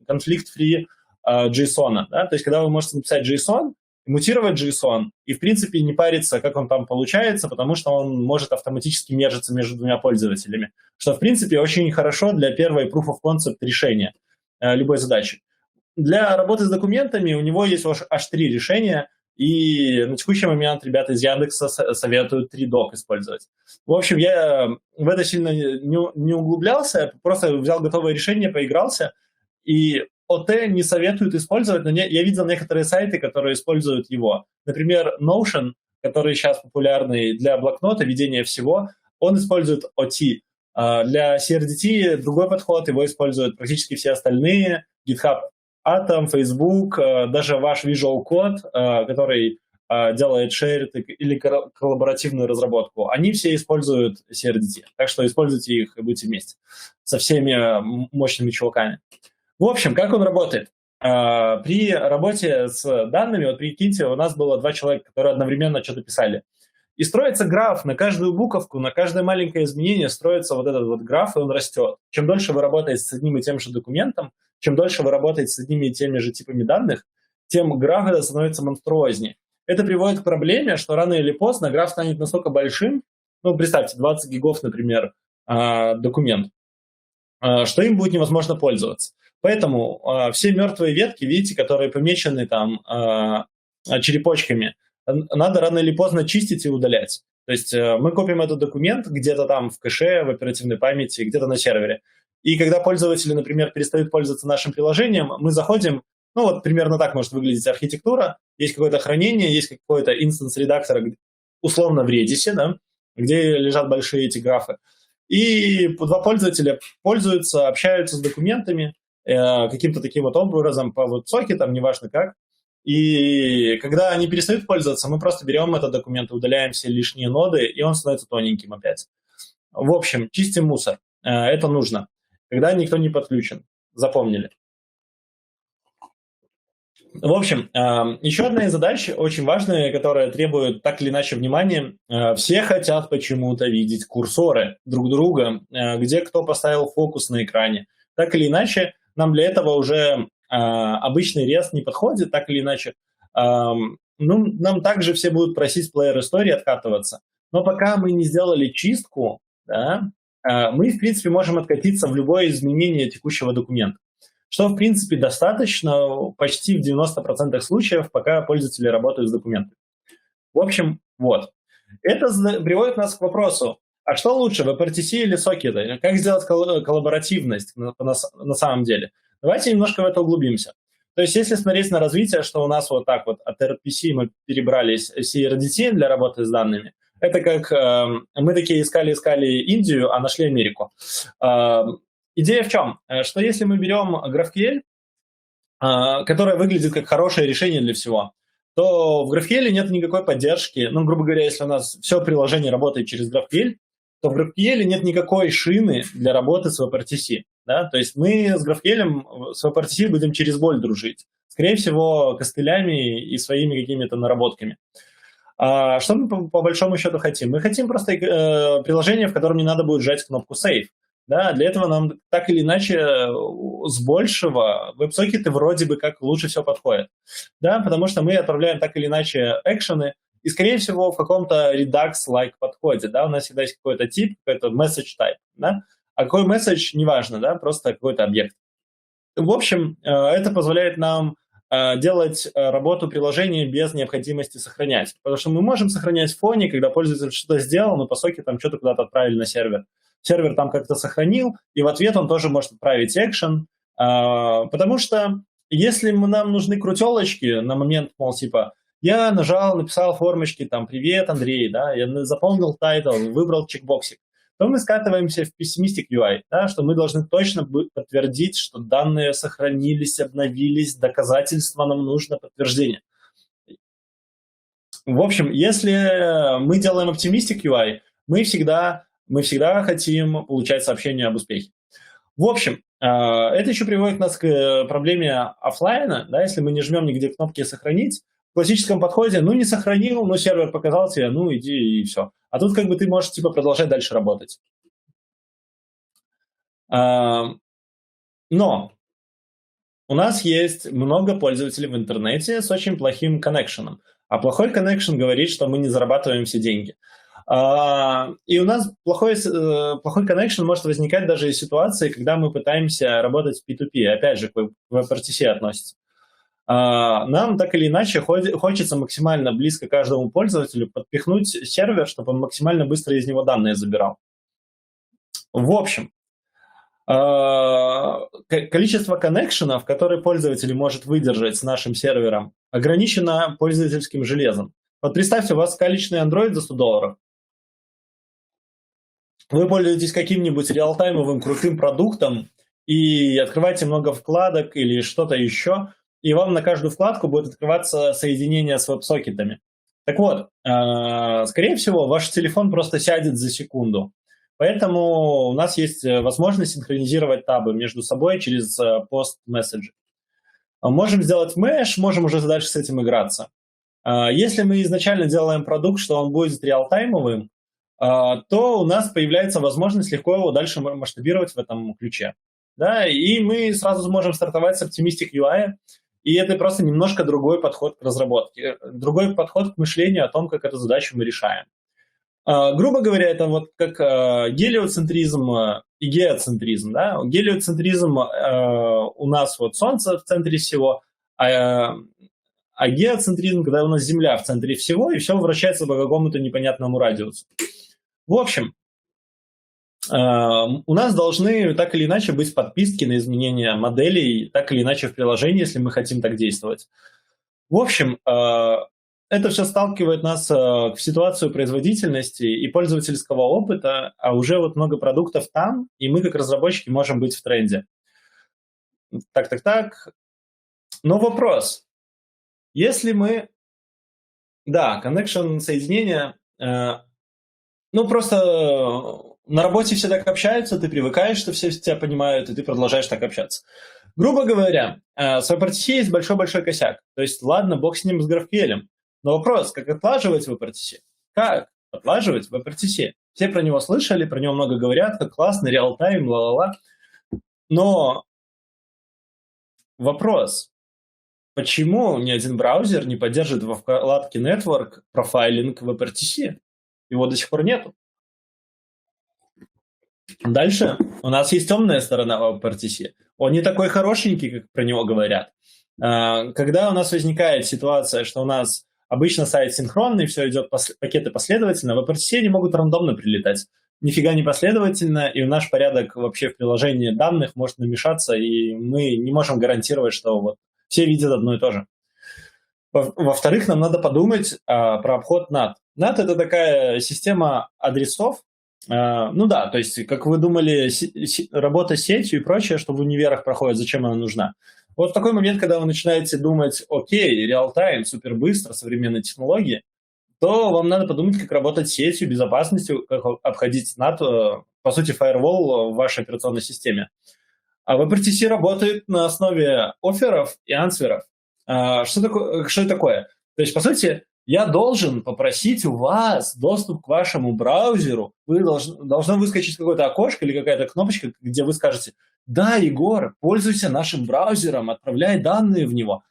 conflict-free JSON. Да? То есть, когда вы можете написать JSON, мутировать JSON и, в принципе, не париться, как он там получается, потому что он может автоматически мержиться между двумя пользователями, что, в принципе, очень хорошо для первой proof of concept решения любой задачи. Для работы с документами у него есть аж 3 решения, и на текущий момент ребята из Яндекса советуют 3Doc использовать. В общем, я в это сильно не углублялся, просто взял готовое решение, поигрался, и ОТ не советуют использовать, но я видел некоторые сайты, которые используют его. Например, Notion, который сейчас популярный для блокнота, ведения всего, он использует OT. Для CRDT другой подход, его используют практически все остальные, GitHub Atom, Facebook, даже ваш Visual Code, который делает shared или коллаборативную разработку, они все используют CRDT. Так что используйте их и будьте вместе со всеми мощными чуваками. В общем, как он работает? При работе с данными, вот прикиньте, у нас было 2 человека, которые одновременно что-то писали. И строится граф на каждую буковку, на каждое маленькое изменение строится вот этот вот граф, и он растет. Чем дольше вы работаете с одним и тем же документом, чем дольше вы работаете с одними и теми же типами данных, тем граф это становится монструознее. Это приводит к проблеме, что рано или поздно граф станет настолько большим, представьте, 20 гигов, например, документ, что им будет невозможно пользоваться. Поэтому все мертвые ветки, видите, которые помечены там черепочками, надо рано или поздно чистить и удалять. То есть мы копим этот документ где-то там в кэше, в оперативной памяти, где-то на сервере. И когда пользователи, например, перестают пользоваться нашим приложением, мы заходим, примерно так может выглядеть архитектура, есть какое-то хранение, есть какой-то инстанс редактора, условно в Redis, да, где лежат большие эти графы. И два пользователя пользуются, общаются с документами каким-то таким вот образом по WebSocket, неважно как. И когда они перестают пользоваться, мы просто берем этот документ, удаляем все лишние ноды, и он становится тоненьким опять. В общем, чистим мусор. Это нужно, когда никто не подключен. Запомнили. В общем, еще одна из задач, очень важная, которая требует так или иначе внимания. Все хотят почему-то видеть курсоры друг друга, где кто поставил фокус на экране. Так или иначе, нам для этого уже обычный REST не подходит, так или иначе. Нам также все будут просить с Player History откатываться. Но пока мы не сделали чистку, да, мы, в принципе, можем откатиться в любое изменение текущего документа. Что, в принципе, достаточно почти в 90% случаев, пока пользователи работают с документами. В общем, вот. Это приводит нас к вопросу, а что лучше, WebRTC или сокеты? Как сделать коллаборативность на самом деле? Давайте немножко в это углубимся. То есть, если смотреть на развитие, что у нас вот так вот от RPC мы перебрались CRDT для работы с данными, это как мы такие искали Индию, а нашли Америку. Идея в чем? Что если мы берем GraphQL, которое выглядит как хорошее решение для всего, то в GraphQL нет никакой поддержки. Грубо говоря, если у нас все приложение работает через GraphQL, то в GraphQL нет никакой шины для работы с WebRTC. Да? То есть мы с GraphQL, с WebRTC будем через боль дружить. Скорее всего, костылями и своими какими-то наработками. Что мы по большому счету хотим? Мы хотим просто приложение, в котором не надо будет жать кнопку Save. Да, для этого нам так или иначе с большего веб-сокеты вроде бы как лучше всего подходят. Да, потому что мы отправляем так или иначе экшены, и, скорее всего, в каком-то Redux-like подходе. Да, у нас всегда есть какой-то тип, какой-то message type. Да? А какой message, неважно, да, просто какой-то объект. В общем, это позволяет нам делать работу приложения без необходимости сохранять. Потому что мы можем сохранять в фоне, когда пользователь что-то сделал, но по сокетам что-то куда-то отправили на сервер. Сервер там как-то сохранил, и в ответ он тоже может отправить экшен, потому что если нам нужны крутелочки на момент, мол, типа, я нажал, написал формочки, там, привет, Андрей, да, я заполнил тайтл, выбрал чекбоксик, то мы скатываемся в Pessimistic UI, да, что мы должны точно подтвердить, что данные сохранились, обновились, доказательства нам нужно, подтверждение. В общем, если мы делаем Optimistic UI, мы всегда хотим получать сообщения об успехе. В общем, это еще приводит нас к проблеме офлайна, да, если мы не жмем нигде кнопки «Сохранить». В классическом подходе, не сохранил, сервер показал тебе, иди и все. А тут как бы ты можешь продолжать дальше работать. Но у нас есть много пользователей в интернете с очень плохим коннекшеном. А плохой коннекшен говорит, что мы не зарабатываем все деньги. И у нас плохой connection может возникать даже из ситуации, когда мы пытаемся работать в P2P. Опять же, к WebRTC относится. Нам так или иначе хочется максимально близко каждому пользователю подпихнуть сервер, чтобы он максимально быстро из него данные забирал. В общем, количество коннекшенов, которые пользователь может выдержать с нашим сервером, ограничено пользовательским железом. Вот представьте, у вас скалечный Android за $100. Вы пользуетесь каким-нибудь реалтаймовым крутым продуктом и открываете много вкладок или что-то еще, и вам на каждую вкладку будет открываться соединение с веб-сокетами. Так вот, скорее всего, ваш телефон просто сядет за секунду. Поэтому у нас есть возможность синхронизировать табы между собой через пост-месседжи. Можем сделать меш, можем уже дальше с этим играться. Если мы изначально делаем продукт, что он будет реалтаймовым, то у нас появляется возможность легко его дальше масштабировать в этом ключе. Да? И мы сразу сможем стартовать с Optimistic UI, и это просто немножко другой подход к разработке, другой подход к мышлению о том, как эту задачу мы решаем. Грубо говоря, это вот как гелиоцентризм и геоцентризм. Да? Гелиоцентризм у нас вот Солнце в центре всего, а геоцентризм, когда у нас Земля в центре всего, и все вращается по какому-то непонятному радиусу. В общем, у нас должны так или иначе быть подписки на изменения моделей, так или иначе в приложении, если мы хотим так действовать. В общем, это все сталкивает нас в ситуацию производительности и пользовательского опыта, а уже вот много продуктов там, и мы как разработчики можем быть в тренде. Так. Но вопрос. Если мы... Да, connection, соединение... Ну, просто на работе все так общаются, ты привыкаешь, что все тебя понимают, и ты продолжаешь так общаться. Грубо говоря, с WebRTC есть большой-большой косяк. То есть, ладно, бог с ним, с GraphQL. Но вопрос, как отлаживать WebRTC? Как отлаживать WebRTC? Все про него слышали, про него много говорят, как классно, реал-тайм, ла-ла-ла. Но вопрос, почему ни один браузер не поддерживает во вкладке Network профайлинг WebRTC? Его до сих пор нету. Дальше у нас есть темная сторона WebRTC. Он не такой хорошенький, как про него говорят. Когда у нас возникает ситуация, что у нас обычно сайт синхронный, все идет пакеты последовательно, WebRTC не могут рандомно прилетать. Нифига не последовательно, и наш порядок вообще в приложении данных может намешаться, и мы не можем гарантировать, что вот все видят одно и то же. Во-вторых, нам надо подумать про обход NAT. NAT – это такая система адресов. Ну да, то есть, как вы думали, работа с сетью и прочее, что в универах проходит, зачем она нужна? Вот в такой момент, когда вы начинаете думать, окей, реал-тайм, супер быстро, современные технологии, то вам надо подумать, как работать с сетью, безопасностью, как обходить NAT, по сути, firewall в вашей операционной системе. А WebRTC работает на основе офферов и ансверов. Что это такое? То есть, по сути, я должен попросить у вас доступ к вашему браузеру. Вы должно выскочить какое-то окошко или какая-то кнопочка, где вы скажете: да, Егор, пользуйся нашим браузером, отправляй данные в него.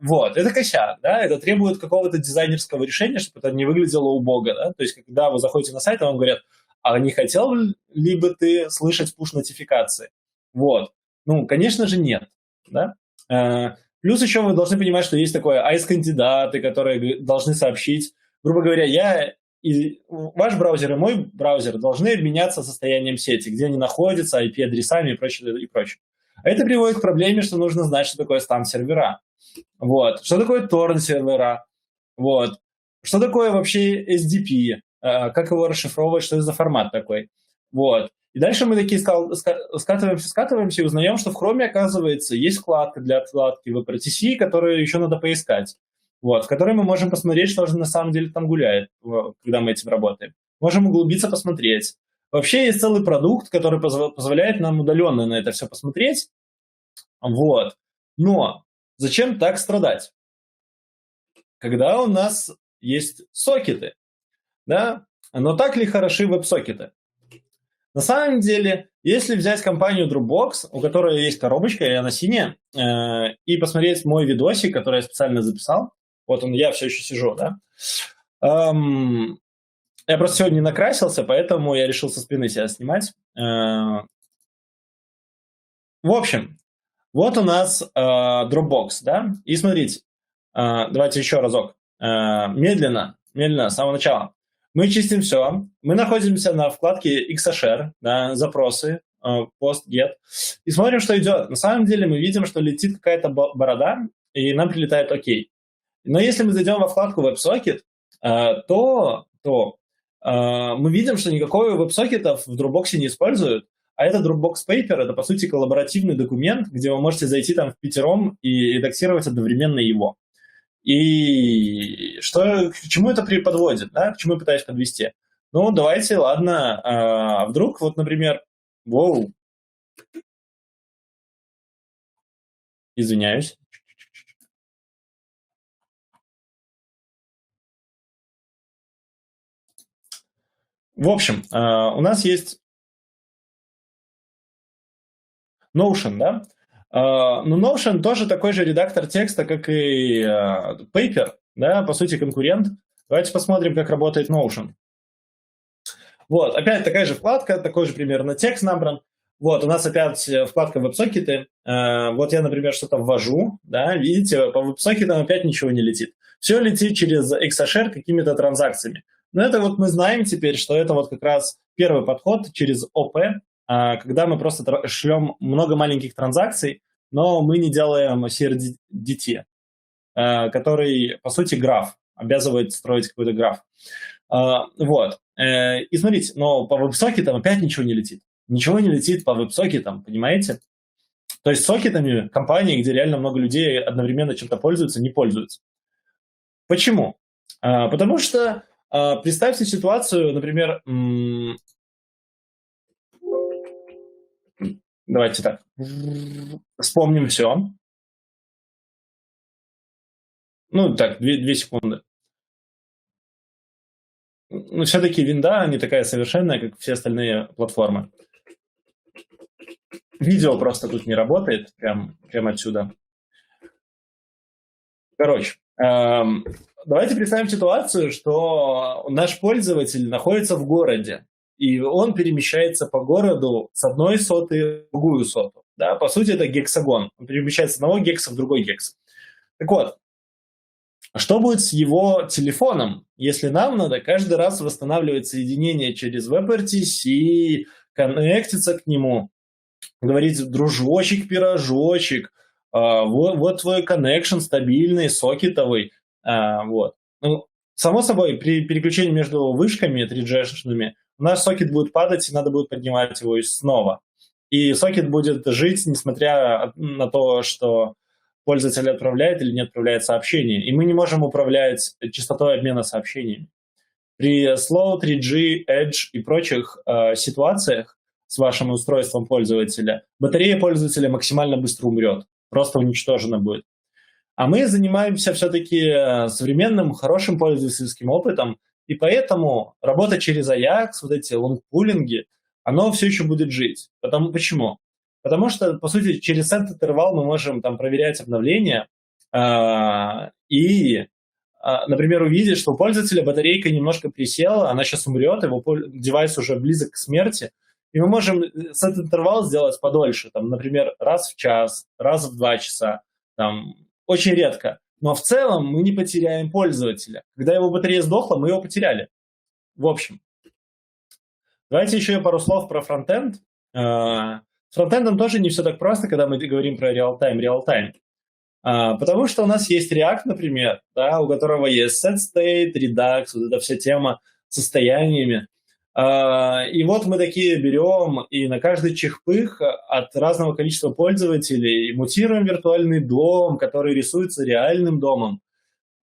Вот, это косяк, да, это требует какого-то дизайнерского решения, чтобы это не выглядело убого, да, то есть, когда вы заходите на сайт, вам говорят: а не хотел ли бы ты слышать push-нотификации? Вот, ну, конечно же, нет, да. Плюс еще вы должны понимать, что есть такое ICE-кандидаты, которые должны сообщить, грубо говоря, ваш браузер и мой браузер должны обменяться состоянием сети, где они находятся, IP-адресами и прочее, и прочее. А это приводит к проблеме, что нужно знать, что такое стан-сервера. Вот. Что такое торрент-сервера? Вот. Что такое вообще SDP? Как его расшифровывать? Что это за формат такой? Вот. И дальше мы такие скатываемся и узнаем, что в Chrome, оказывается, есть вкладка для отладки WebRTC, которую еще надо поискать. Вот, в которой мы можем посмотреть, что же на самом деле там гуляет, когда мы этим работаем. Можем углубиться, посмотреть. Вообще есть целый продукт, который позволяет нам удаленно на это все посмотреть. Вот. Но зачем так страдать? Когда у нас есть сокеты, да? Но так ли хороши веб-сокеты? На самом деле, если взять компанию Dropbox, у которой есть коробочка, и она синяя, и посмотреть мой видосик, который я специально записал, вот он, я все еще сижу, да? Я просто сегодня не накрасился, поэтому я решил со спины себя снимать. В общем, вот у нас Dropbox, да? И смотрите, давайте еще разок. Медленно, с самого начала. Мы чистим все. Мы находимся на вкладке XHR, да, запросы, post, get, и смотрим, что идет. На самом деле мы видим, что летит какая-то борода, и нам прилетает окей. Но если мы зайдем во вкладку WebSocket, то мы видим, что никакого WebSocket в Dropbox не используют, а это Dropbox Paper, это, по сути, коллаборативный документ, где вы можете зайти там в пятером и редактировать одновременно его. И к чему это подводит, да? К чему я пытаюсь подвести? Ну, давайте, ладно, вдруг, вот, например, извиняюсь. В общем, у нас есть Notion, да? Но Notion тоже такой же редактор текста, как и Paper, да, по сути, конкурент. Давайте посмотрим, как работает Notion. Вот, опять такая же вкладка, такой же примерно текст набран. Вот, у нас опять вкладка WebSocket. Вот я, например, что-то ввожу, да, видите, по WebSocket опять ничего не летит. Все летит через XHR какими-то транзакциями. Но это вот мы знаем теперь, что это вот как раз первый подход через ОП, когда мы просто шлем много маленьких транзакций, но мы не делаем CRDT, который, по сути, граф. обязывает строить какой-то граф. Вот. И смотрите, но по веб-сокетам опять ничего не летит. Ничего не летит по веб-сокетам, понимаете? То есть сокетами компании, где реально много людей одновременно чем-то пользуются, не пользуются. Почему? Потому что представьте ситуацию, например, давайте так, вспомним все. Ну, так, 2 секунды. Но все-таки винда не такая совершенная, как все остальные платформы. Видео просто тут не работает, прям отсюда. Короче, давайте представим ситуацию, что наш пользователь находится в городе, и он перемещается по городу с одной соты в другую соту. Да? По сути, это гексагон. Он перемещается с одного гекса в другой гекс. Так вот, что будет с его телефоном, если нам надо каждый раз восстанавливать соединение через WebRTC, коннектиться к нему, говорить: дружочек, пирожочек, вот твой коннекшн стабильный, сокетовый. Вот. Ну, само собой, при переключении между вышками 3G-шными у нас сокет будет падать, и надо будет поднимать его снова. И сокет будет жить, несмотря на то, что пользователь отправляет или не отправляет сообщение. И мы не можем управлять частотой обмена сообщениями. При Slow, 3G, Edge и прочих ситуациях с вашим устройством пользователя батарея пользователя максимально быстро умрет, просто уничтожена будет. А мы занимаемся все-таки современным, хорошим пользовательским опытом, и поэтому работа через AJAX, вот эти лонгпулинги, оно все еще будет жить. Почему? Потому что, по сути, через set-интервал мы можем там проверять обновления и, например, увидеть, что у пользователя батарейка немножко присела, она сейчас умрет, его девайс уже близок к смерти, и мы можем set-интервал сделать подольше, там, например, раз в час, раз в 2 часа, там, очень редко. Но в целом мы не потеряем пользователя. Когда его батарея сдохла, мы его потеряли. В общем. Давайте еще пару слов про фронтенд. С фронтендом тоже не все так просто, когда мы говорим про реал-тайм. Потому что у нас есть React, например, да, у которого есть setState, Redux, вот эта вся тема с состояниями. И вот мы такие берем и на каждый чихпых от разного количества пользователей мутируем виртуальный дом, который рисуется реальным домом.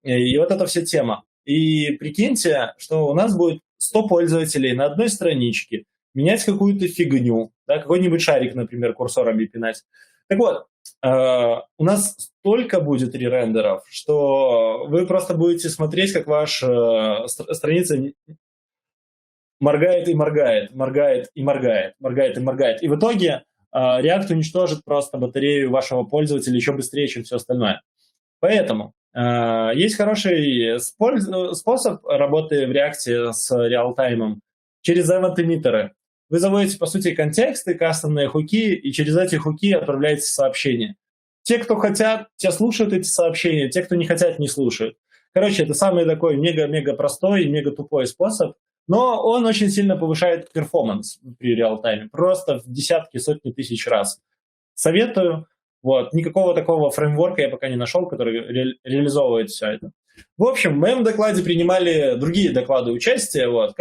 И вот эта вся тема. И прикиньте, что у нас будет 100 пользователей на одной страничке менять какую-то фигню, да, какой-нибудь шарик, например, курсорами пинать. Так вот, у нас столько будет ререндеров, что вы просто будете смотреть, как ваша страница моргает и моргает, моргает и моргает, моргает и моргает. И в итоге React уничтожит просто батарею вашего пользователя еще быстрее, чем все остальное. Поэтому есть хороший способ работы в React с реалтаймом через event-эмиттеры. Вы заводите, по сути, контексты, кастомные хуки, и через эти хуки отправляете сообщения. Те, кто хотят, те слушают эти сообщения, те, кто не хотят, не слушают. Короче, это самый такой мега-мега простой и мега тупой способ, но он очень сильно повышает перформанс при реалтайме, просто в десятки, сотни тысяч раз. Советую. Вот. Никакого такого фреймворка я пока не нашел, который реализовывает все это. В общем, в моем докладе принимали другие доклады участия, вот,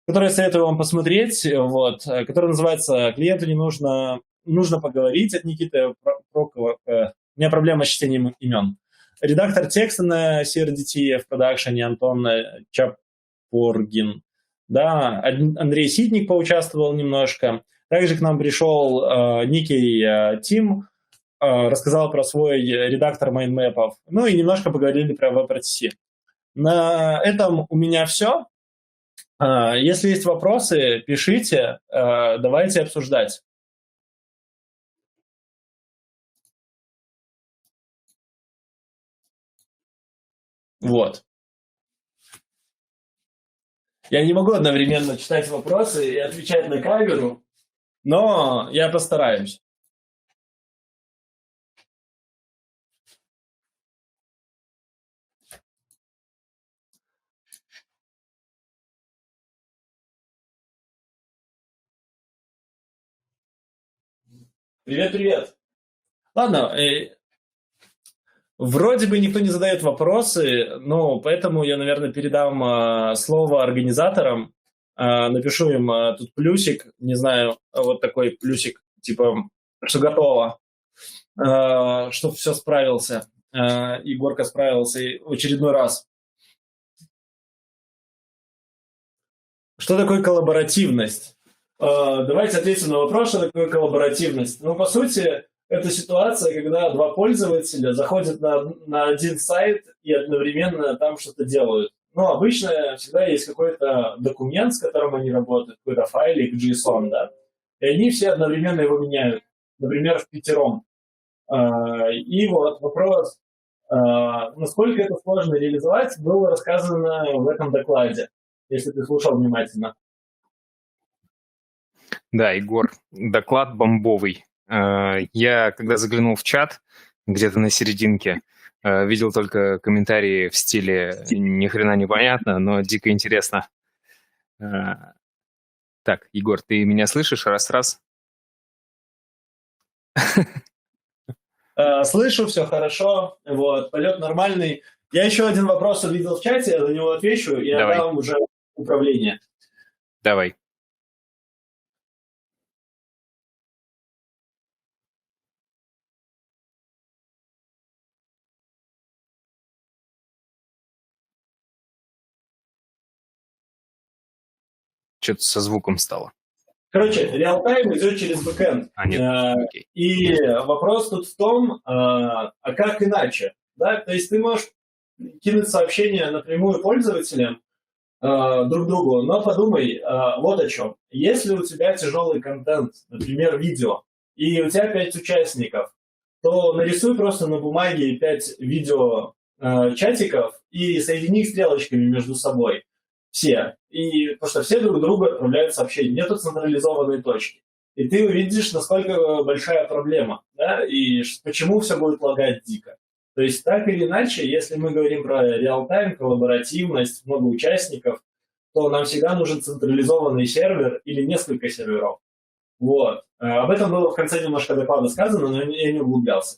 которые советую вам посмотреть, вот, который называется «Клиенту не нужно поговорить» от Никиты Прокова. У меня проблема с чтением имен. Редактор текста на CRDT в продакшене Антон Чапоргин. Да, Андрей Ситник поучаствовал немножко. Также к нам пришел некий Тим, рассказал про свой редактор майндмэпов. Ну и немножко поговорили про WebRTC. На этом у меня все. Если есть вопросы, пишите, давайте обсуждать. Вот. Я не могу одновременно читать вопросы и отвечать на камеру, но я постараюсь. Привет. Ладно, Вроде бы никто не задает вопросы, но поэтому я, наверное, передам слово организаторам, напишу им тут плюсик, не знаю, вот такой плюсик, типа, что готово, что все справился, Егорка справился в очередной раз. Что такое коллаборативность? Давайте ответим на вопрос, что такое коллаборативность. Ну, по сути, это ситуация, когда два пользователя заходят на один сайт и одновременно там что-то делают. Ну, обычно всегда есть какой-то документ, с которым они работают, какой-то файлик, JSON, да, и они все одновременно его меняют, например, впятером. И вот вопрос, насколько это сложно реализовать, было рассказано в этом докладе, если ты слушал внимательно. Да, Егор, доклад бомбовый. Я, когда заглянул в чат, где-то на серединке, видел только комментарии в стиле «ни хрена не понятно, но дико интересно». Так, Егор, ты меня слышишь? Раз-раз. Слышу, все хорошо, вот, полет нормальный. Я еще один вопрос увидел в чате, я за него отвечу и отдам уже управление. Давай. Что-то со звуком стало. Короче, реалтайм идет через бэкэнд. Окей. И вопрос тут в том, а как иначе? Да? То есть ты можешь кинуть сообщение напрямую пользователям друг другу, но подумай вот о чем. Если у тебя тяжелый контент, например, видео, и у тебя 5 участников, то нарисуй просто на бумаге 5 видео чатиков и соедини их стрелочками между собой. Все. И потому что все друг другу отправляют сообщения. Нету централизованной точки. И ты увидишь, насколько большая проблема, да, и почему все будет лагать дико. То есть так или иначе, если мы говорим про реал-тайм, коллаборативность, много участников, то нам всегда нужен централизованный сервер или несколько серверов. Вот. Об этом было в конце немножко доклада сказано, но я не углублялся.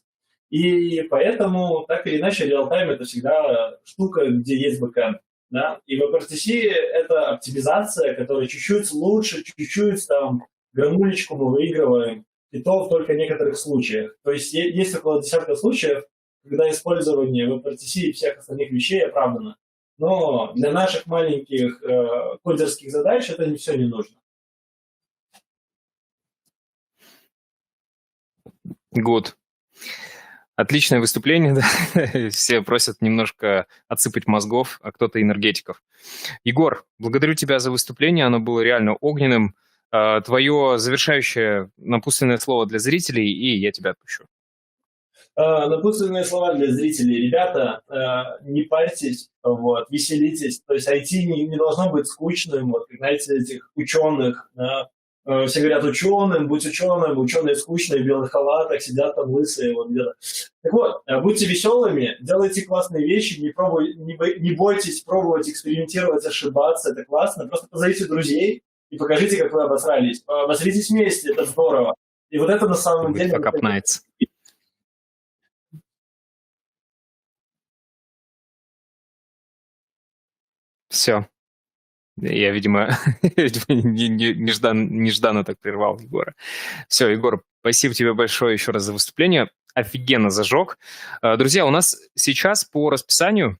И поэтому, так или иначе, реал-тайм — это всегда штука, где есть бэкэнд. Да? И в WebRTC это оптимизация, которая чуть-чуть лучше, чуть-чуть там грамулечку мы выигрываем, и то в только некоторых случаях. То есть есть около десятка случаев, когда использование WebRTC и всех остальных вещей оправдано. Но для наших маленьких кодерских задач это все не нужно. Good. Отличное выступление, да. Все просят немножко отсыпать мозгов, а кто-то энергетиков. Егор, благодарю тебя за выступление, оно было реально огненным. Твое завершающее напутственное слово для зрителей, и я тебя отпущу. Напутственные слова для зрителей. Ребята, не парьтесь, вот, веселитесь. То есть IT не должно быть скучным. Вот, знаете, этих ученых, да, все говорят ученым, будь ученым, ученые скучные, в белых халатах, сидят там лысые. Вот, где-то. Так вот, будьте веселыми, делайте классные вещи, не бойтесь пробовать, экспериментировать, ошибаться, это классно. Просто позовите друзей и покажите, как вы обосрались. Обосритесь вместе, это здорово. И вот это на самом деле... Все. Я, видимо, нежданно так прервал Егора. Все, Егор, спасибо тебе большое еще раз за выступление. Офигенно зажег. Друзья, у нас сейчас по расписанию...